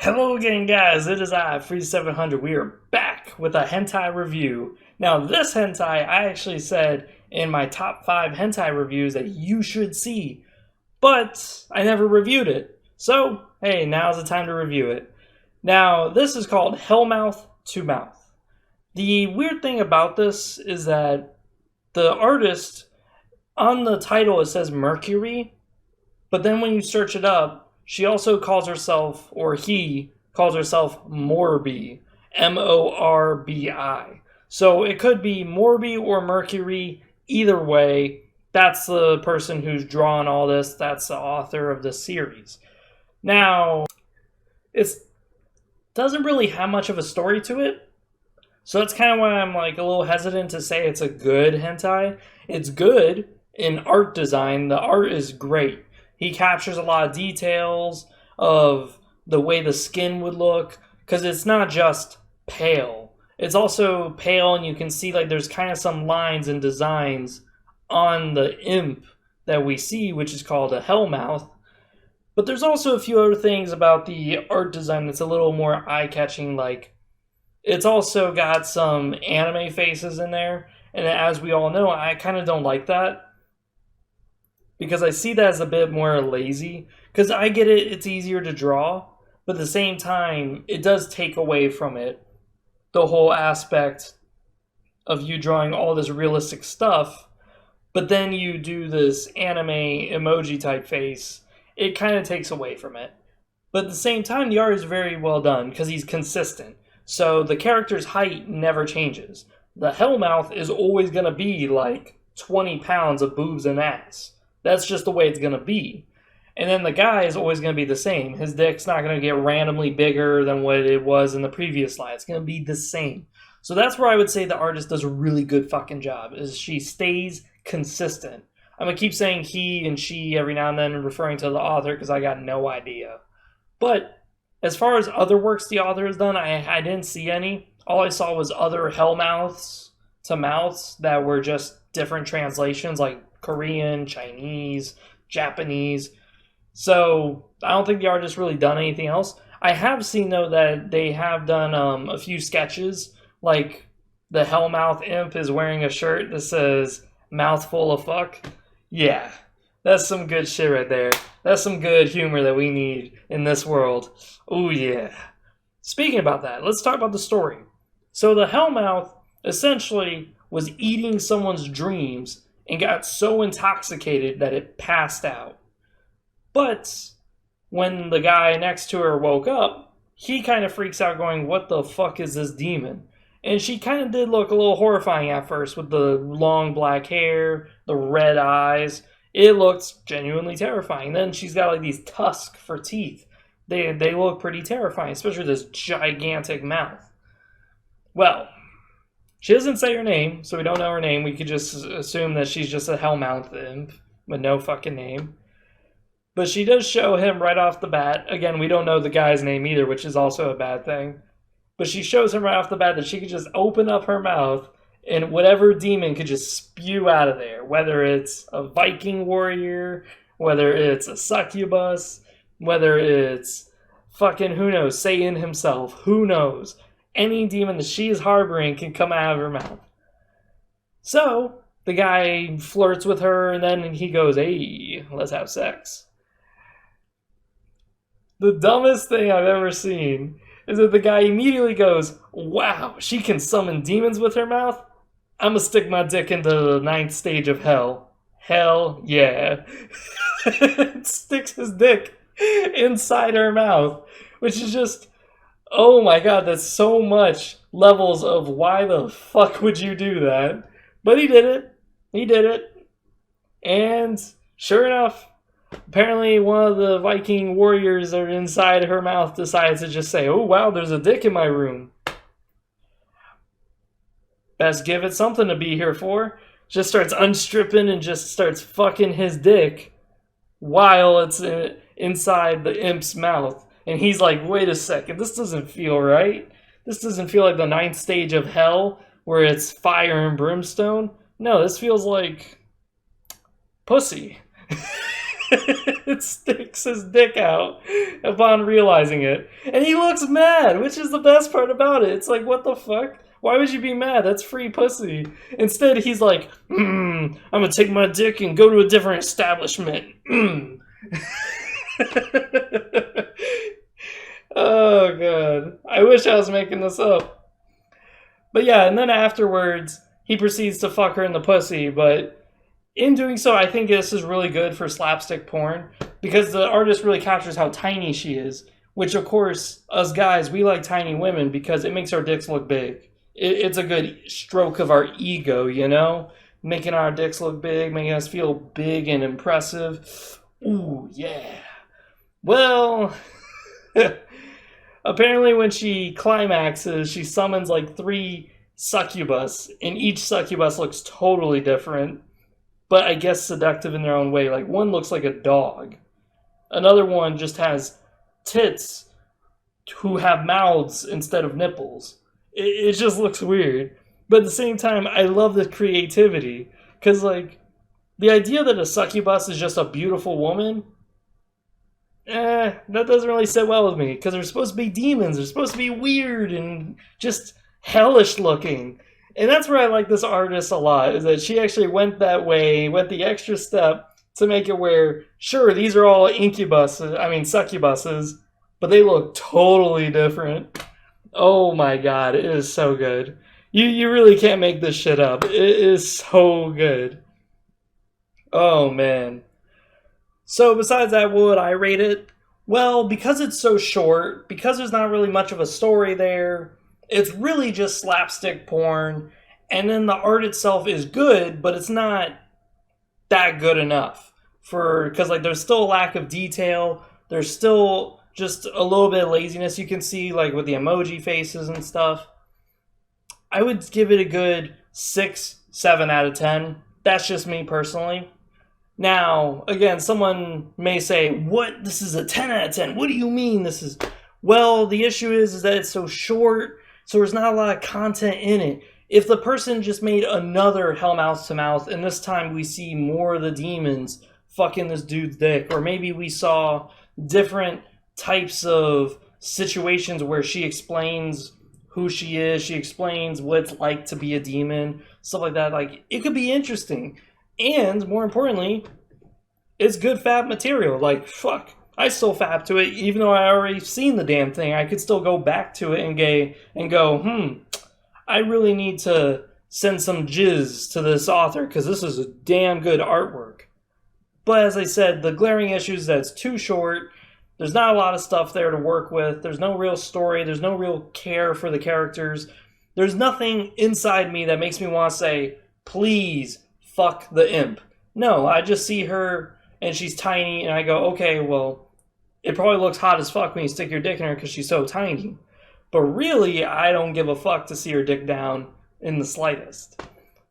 Hello again, guys. It is I, Free700. We are back with a hentai review. Now, this hentai I actually said in my top 5 hentai reviews that you should see, but I never reviewed it. So, hey, now's the time to review it. Now, this is called Hellmouth to Mouth. The weird thing about this is that the artist, on the title it says Mercury, but then when you search it up, she also calls herself, or he calls herself Morbi, Morbi. So it could be Morbi or Mercury. Either way, that's the person who's drawn all this. That's the author of the series. Now, it doesn't really have much of a story to it. So that's kind of why I'm like a little hesitant to say it's a good hentai. It's good in art design. The art is great. He captures a lot of details of the way the skin would look, because it's not just pale. It's also pale, and you can see like there's kind of some lines and designs on the imp that we see, which is called a Hellmouth. But there's also a few other things about the art design that's a little more eye-catching, like it's also got some anime faces in there, and as we all know, I kind of don't like that. Because I see that as a bit more lazy. Because I get it, it's easier to draw. But at the same time, it does take away from it the whole aspect of you drawing all this realistic stuff. But then you do this anime emoji type face. It kind of takes away from it. But at the same time, the art is very well done. Because he's consistent. So the character's height never changes. The Hellmouth is always going to be like 20 pounds of boobs and ass. That's just the way it's going to be. And then the guy is always going to be the same. His dick's not going to get randomly bigger than what it was in the previous slide. It's going to be the same. So that's where I would say the artist does a really good fucking job, is she stays consistent. I'm going to keep saying he and she every now and then, referring to the author, because I got no idea. But as far as other works the author has done, I didn't see any. All I saw was other Hellmouths to Mouths that were just different translations, like Korean, Chinese, Japanese. So I don't think the artist really done anything else. I have seen though that they have done a few sketches, like the Hellmouth imp is wearing a shirt that says "mouthful of fuck." Yeah, that's some good shit right there. That's some good humor that we need in this world. Oh yeah. Speaking about that, let's talk about the story. So the Hellmouth essentially was eating someone's dreams and got so intoxicated that it passed out. But when the guy next to her woke up, he kind of freaks out going, what the fuck is this demon? And she kind of did look a little horrifying at first with the long black hair, the red eyes. It looked genuinely terrifying. Then she's got like these tusks for teeth. They look pretty terrifying, especially this gigantic mouth. Well, she doesn't say her name, so we don't know her name. We could just assume that she's just a Hellmouth imp with no fucking name. But she does show him right off the bat. Again, we don't know the guy's name either, which is also a bad thing. But she shows him right off the bat that she could just open up her mouth and whatever demon could just spew out of there. Whether it's a Viking warrior, whether it's a succubus, whether it's fucking, who knows, Satan himself, who knows. Any demon that she is harboring can come out of her mouth. So, the guy flirts with her, and then he goes, hey, let's have sex. The dumbest thing I've ever seen is that the guy immediately goes, wow, she can summon demons with her mouth? I'm gonna stick my dick into the 9th stage of hell. Hell yeah. Sticks his dick inside her mouth, which is just... oh my god, that's so much levels of why the fuck would you do that? But he did it. He did it. And sure enough, apparently one of the Viking warriors that are inside her mouth decides to just say, oh wow, there's a dick in my room. Best give it something to be here for. Just starts unstripping and just starts fucking his dick while it's inside the imp's mouth. And he's like, wait a second, this doesn't feel right. This doesn't feel like the 9th stage of hell where it's fire and brimstone. No, this feels like pussy. it sticks his dick out upon realizing it. And he looks mad, which is the best part about it. It's like, what the fuck? Why would you be mad? That's free pussy. Instead, he's like, I'm gonna take my dick and go to a different establishment. Oh, God. I wish I was making this up. But yeah, and then afterwards, he proceeds to fuck her in the pussy, but in doing so, I think this is really good for slapstick porn, because the artist really captures how tiny she is, which, of course, us guys, we like tiny women because it makes our dicks look big. It's a good stroke of our ego, you know? Making our dicks look big, making us feel big and impressive. Ooh, yeah. Well, apparently when she climaxes, she summons like 3 succubus, and each succubus looks totally different, but I guess seductive in their own way. Like, one looks like a dog. Another one just has tits who have mouths instead of nipples. It just looks weird. But at the same time, I love the creativity. Because, like, the idea that a succubus is just a beautiful woman, that doesn't really sit well with me. Because they're supposed to be demons. They're supposed to be weird and just hellish looking. And that's where I like this artist a lot, is that she actually went that way, went the extra step to make it where, sure, these are all succubuses, but they look totally different. Oh my God, it is so good. You really can't make this shit up. It is so good. Oh man. So besides that, what would I rate it? Well, because it's so short, because there's not really much of a story there, it's really just slapstick porn, and then the art itself is good, but it's not that good enough. Because like there's still a lack of detail, there's still just a little bit of laziness you can see, like with the emoji faces and stuff. I would give it a good 6, 7 out of 10. That's just me personally. Now, again, someone may say, what? This is a 10 out of 10. What do you mean this is... Well, the issue is that it's so short, so there's not a lot of content in it. If the person just made another Hellmouth to Mouth, and this time we see more of the demons fucking this dude's dick, or maybe we saw different types of situations where she explains who she is, she explains what it's like to be a demon, stuff like that, like, it could be interesting. And, more importantly, it's good fab material. Like, fuck, I still fab to it, even though I already seen the damn thing. I could still go back to it and go, I really need to send some jizz to this author, because this is a damn good artwork. But as I said, the glaring issue is that it's too short. There's not a lot of stuff there to work with. There's no real story. There's no real care for the characters. There's nothing inside me that makes me want to say, please, fuck the imp. No, I just see her, and she's tiny, and I go, okay, well, it probably looks hot as fuck when you stick your dick in her because she's so tiny. But really, I don't give a fuck to see her dick down in the slightest.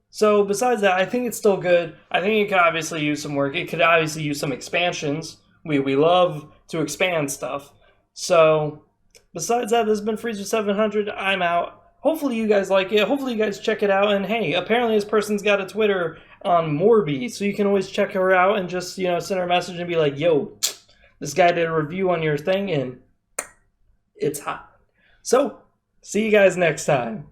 So besides that, I think it's still good. I think it could obviously use some work. It could obviously use some expansions. We love to expand stuff. So besides that, this has been Freezer 700. I'm out. Hopefully you guys like it. Hopefully you guys check it out. And hey, apparently this person's got a Twitter on Morby, so you can always check her out and just, send her a message and be like, yo, this guy did a review on your thing and it's hot. So, see you guys next time.